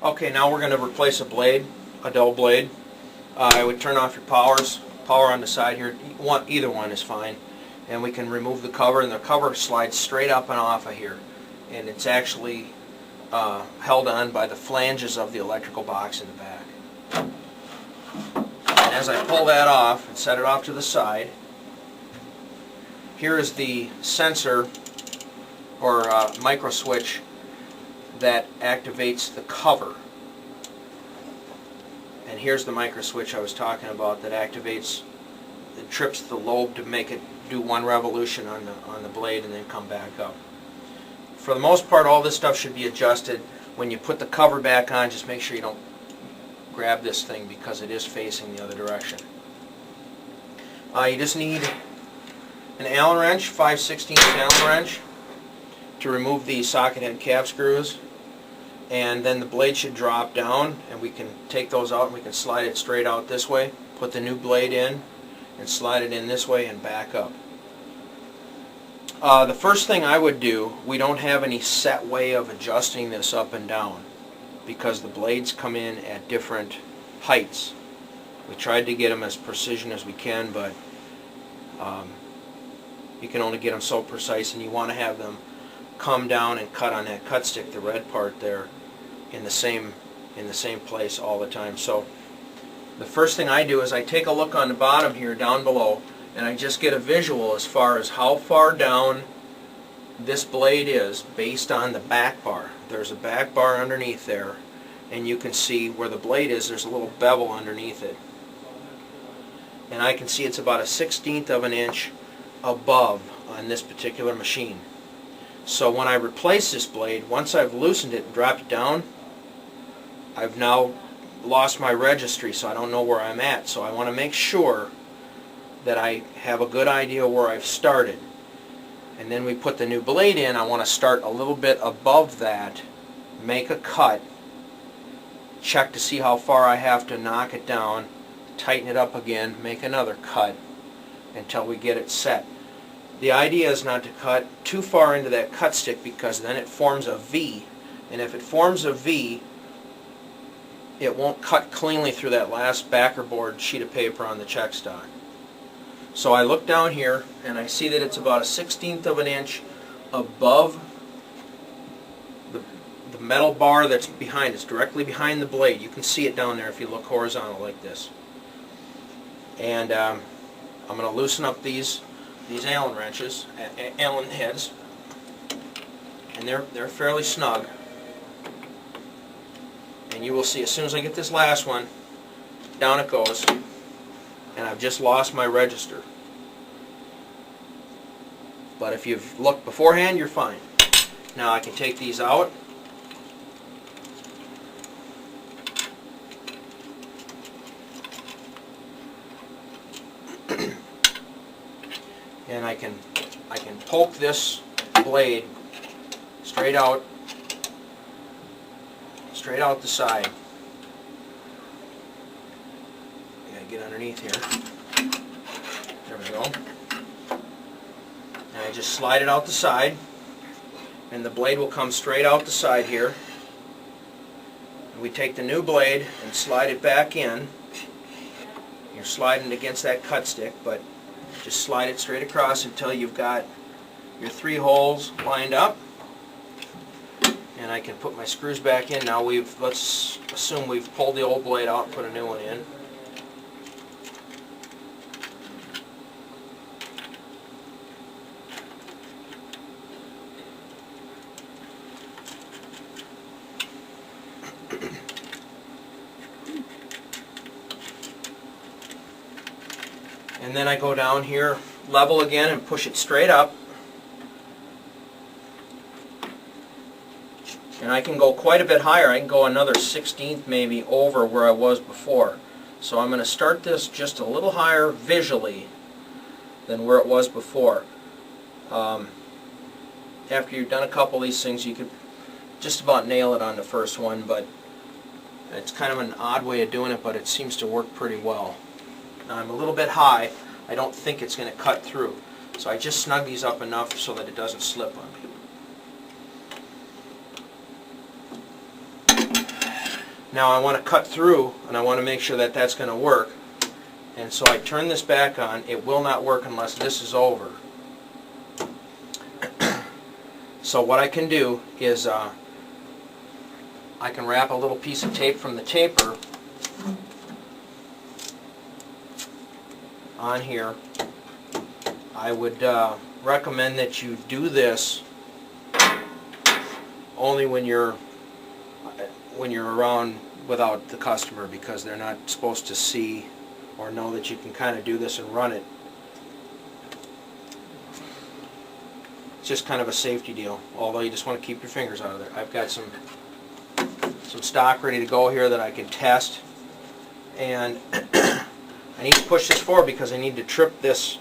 Okay, now we're going to replace a blade, a dull blade. I would turn off your power on the side here. Either one is fine. And we can remove the cover, and the cover slides straight up and off of here. And it's actually held on by the flanges of the electrical box in the back. And as I pull that off and set it off to the side, here is the sensor or micro switch that activates the cover. And here's the micro switch I was talking about that activates, that trips the lobe to make it do one revolution on the blade and then come back up. For the most part, all this stuff should be adjusted. When you put the cover back on, just make sure you don't grab this thing because it is facing the other direction. You just need an Allen wrench, 5/16 Allen wrench, to remove the socket head cap screws, and then the blade should drop down, and we can take those out and we can slide it straight out this way, put the new blade in, and slide it in this way and back up. The first thing I would do, we don't have any set way of adjusting this up and down because the blades come in at different heights. We tried to get them as precision as we can, but you can only get them so precise, and you want to have them come down and cut on that cut stick, the red part there, in the same place all the time. So the first thing I do is I take a look on the bottom here, down below, and I just get a visual as far as how far down this blade is based on the back bar. There's a back bar underneath there, and you can see where the blade is, there's a little bevel underneath it. And I can see it's about a 1/16 of an inch above on this particular machine. So when I replace this blade, once I've loosened it and dropped it down, I've now lost my registry, so I don't know where I'm at. So I want to make sure that I have a good idea where I've started. And then we put the new blade in. I want to start a little bit above that, make a cut, check to see how far I have to knock it down, tighten it up again, make another cut until we get it set. The idea is not to cut too far into that cut stick because then it forms a V, and if it forms a V, it won't cut cleanly through that last backer board sheet of paper on the check stock. So I look down here and I see that it's about a 1/16 of an inch above the metal bar that's behind. It's directly behind the blade. You can see it down there if you look horizontal like this. And I'm going to loosen up these Allen wrenches, Allen heads, and they're fairly snug. And you will see as soon as I get this last one, down it goes, and I've just lost my register. But if you've looked beforehand, you're fine. Now I can take these out. And I can poke this blade straight out the side. I gotta get underneath here. There we go. And I just slide it out the side, and the blade will come straight out the side here. And we take the new blade and slide it back in. You're sliding against that cut stick, but just slide it straight across until you've got your 3 holes lined up. And I can put my screws back in. Now let's assume we've pulled the old blade out and put a new one in. And then I go down here, level again, and push it straight up. And I can go quite a bit higher. I can go another 1/16 maybe over where I was before. So I'm going to start this just a little higher visually than where it was before. After you've done a couple of these things, you could just about nail it on the first one, but it's kind of an odd way of doing it, but it seems to work pretty well. Now I'm a little bit high. I don't think it's going to cut through. So I just snug these up enough so that it doesn't slip on me. Now I want to cut through, and I want to make sure that that's going to work. And so I turn this back on. It will not work unless this is over. So what I can do is I can wrap a little piece of tape from the taper on here. I would recommend that you do this only when you're around without the customer, because they're not supposed to see or know that you can kind of do this and run it. It's just kind of a safety deal, although you just want to keep your fingers out of there. I've got some stock ready to go here that I can test, and I need to push this forward because I need to trip this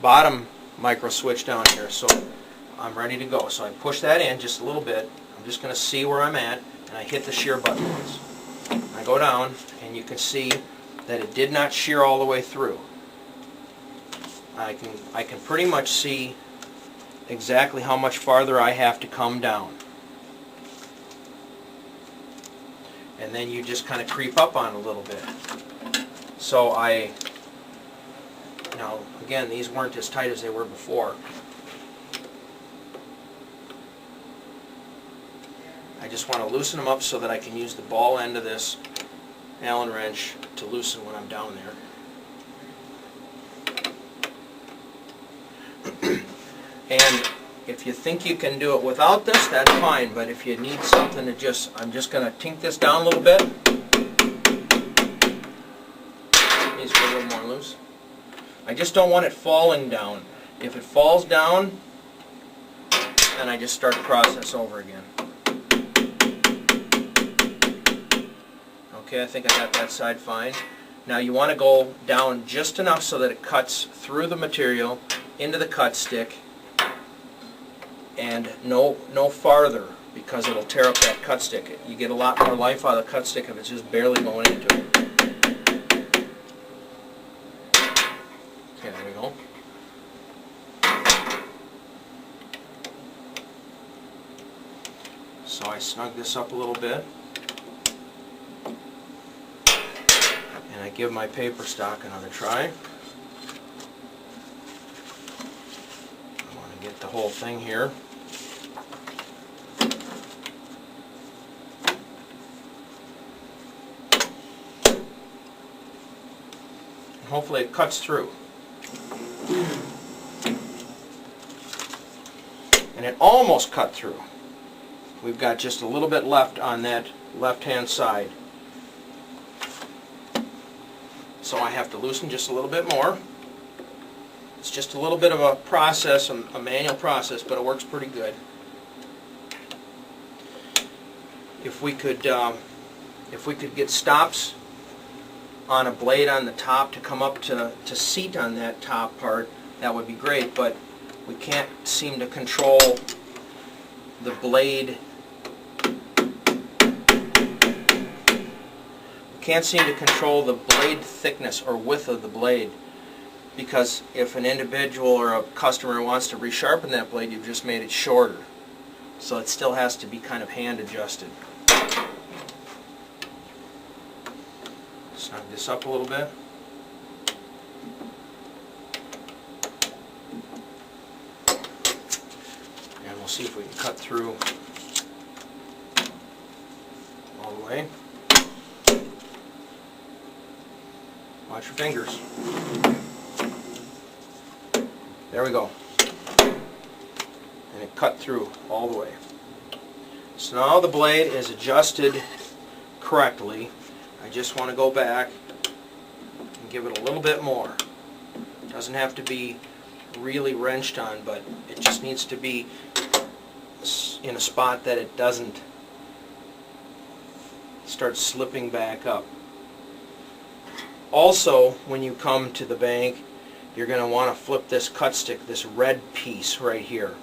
bottom micro switch down here, so I'm ready to go. So I push that in just a little bit. I'm just going to see where I'm at, and I hit the shear button once. I go down, and you can see that it did not shear all the way through. I can pretty much see exactly how much farther I have to come down. And then you just kind of creep up on a little bit. So now again, these weren't as tight as they were before. I just want to loosen them up so that I can use the ball end of this Allen wrench to loosen when I'm down there. And if you think you can do it without this, that's fine, but if you need something to I'm just going to tink this down a little bit. Needs to be a little more loose. I just don't want it falling down. If it falls down, then I just start the process over again. Okay, I think I got that side fine. Now you want to go down just enough so that it cuts through the material into the cut stick, and no farther, because it'll tear up that cut stick. You get a lot more life out of the cut stick if it's just barely going into it. Okay, there we go. So I snug this up a little bit, and I give my paper stock another try. I want to get the whole thing here. Hopefully it cuts through. And it almost cut through. We've got just a little bit left on that left-hand side. So I have to loosen just a little bit more. It's just a little bit of a process, a manual process, but it works pretty good. If we could get stops on a blade on the top to come up to seat on that top part, that would be great, but we can't seem to control the blade. We can't seem to control the blade thickness or width of the blade, because if an individual or a customer wants to resharpen that blade, you've just made it shorter. So it still has to be kind of hand adjusted. Snug this up a little bit. And we'll see if we can cut through all the way. Watch your fingers. There we go. And it cut through all the way. So now the blade is adjusted correctly. I just want to go back and give it a little bit more. It doesn't have to be really wrenched on, but it just needs to be in a spot that it doesn't start slipping back up. Also, when you come to the bank, you're going to want to flip this cut stick, this red piece right here.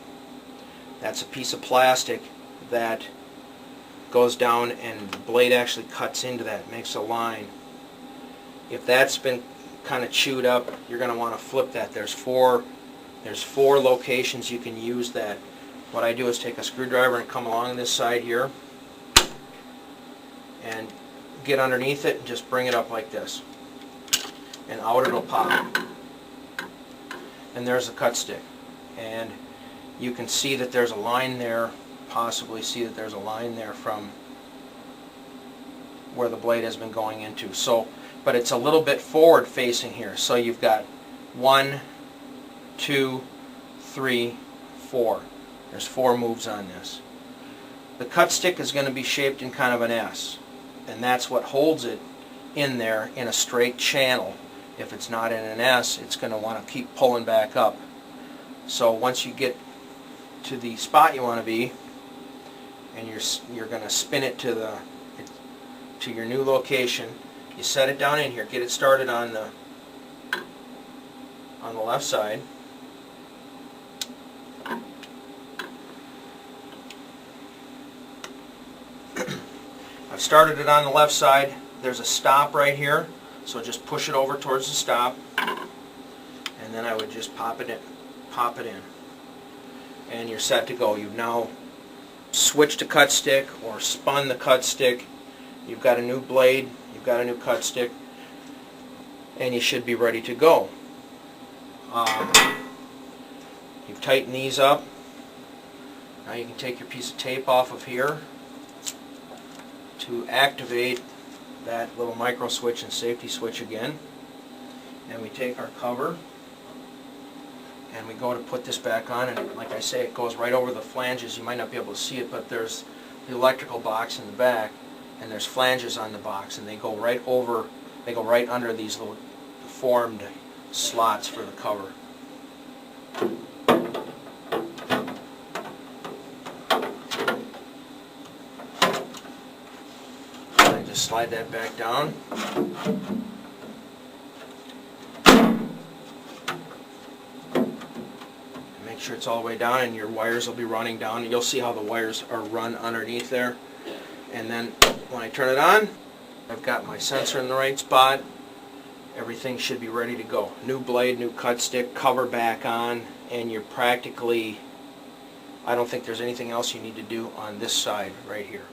That's a piece of plastic that goes down, and the blade actually cuts into that, makes a line. If that's been kind of chewed up, you're going to want to flip that. There's four locations you can use that. What I do is take a screwdriver and come along this side here and get underneath it and just bring it up like this. And out it'll pop. And there's the cut stick. And you can see that there's a line there, possibly see that there's a line there from where the blade has been going into. So, but it's a little bit forward facing here. So you've got 1, 2, 3, 4. There's 4 moves on this. The cut stick is going to be shaped in kind of an S, and that's what holds it in there in a straight channel. If it's not in an S, it's going to want to keep pulling back up. So once you get to the spot you want to be, and you're going to spin it to your new location, you set it down in here, get it started on the left side. I've started it on the left side. There's a stop right here, so just push it over towards the stop, and then I would just pop it in, and you're set to go. You've now switched to cut stick or spun the cut stick. You've got a new blade, you've got a new cut stick, and you should be ready to go. You've tightened these up. Now you can take your piece of tape off of here to activate that little micro switch and safety switch again. And we take our cover and we go to put this back on, and like I say, it goes right over the flanges. You might not be able to see it, but there's the electrical box in the back, and there's flanges on the box, and they go right over, they go right under these little formed slots for the cover. And just slide that back down. Make sure it's all the way down, and your wires will be running down. You'll see how the wires are run underneath there. And then when I turn it on, I've got my sensor in the right spot. Everything should be ready to go. New blade, new cut stick, cover back on, and you're practically, I don't think there's anything else you need to do on this side right here.